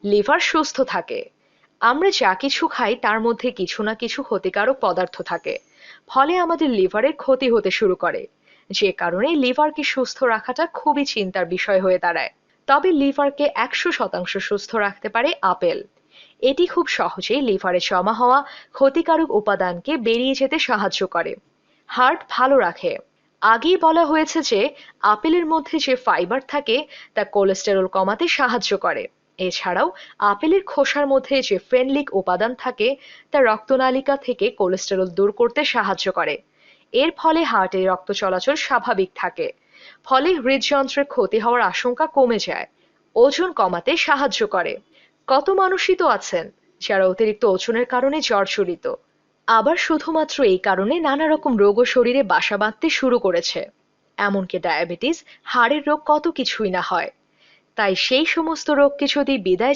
Liver সুস্থ থাকে। আমরা যা কিছু খাই তার মধ্যে কিছু না কিছু ক্ষতিকারক পদার্থ থাকে, ফলে আমাদের লিভারের ক্ষতি হতে শুরু করে, যে কারণে লিভারকে সুস্থ রাখাটা খুবই চিন্তার বিষয় হয়ে দাঁড়ায়। তবে লিভারকে 100% সুস্থ রাখতে পারে আপেল। এটি খুব সহজেই লিভারে জমা হওয়া ক্ষতিকারক উপাদানকে বেরিয়ে যেতে সাহায্য করে, হার্ট ভালো রাখে। আগেই বলা হয়েছে যে আপেলের মধ্যে যে ফাইবার থাকে তা কোলেস্টেরল কমাতে সাহায্য করে। এছাড়াও আপেলের খোসার মধ্যে যে ফেনলিক উপাদান থাকে তা রক্তনালিকা থেকে কোলেস্টেরল দূর করতে সাহায্য করে। এর ফলে হার্টে রক্ত চলাচল স্বাভাবিক থাকে, ফলে হৃদযন্ত্রের ক্ষতি হওয়ার আশঙ্কা কমে যায়। ওজন কমাতে সাহায্য করে। কত মানুষই তো আছেন যারা অতিরিক্ত ওজনের কারণে জর্জরিত, আবার শুধুমাত্র এই কারণে নানা রকম রোগও শরীরে বাসা বাঁধতে শুরু করেছে। এমনকি ডায়াবেটিস, হাড়ের রোগ, কত কিছুই না হয়। তাই সেই সমস্ত রোগকে যদি বিদায়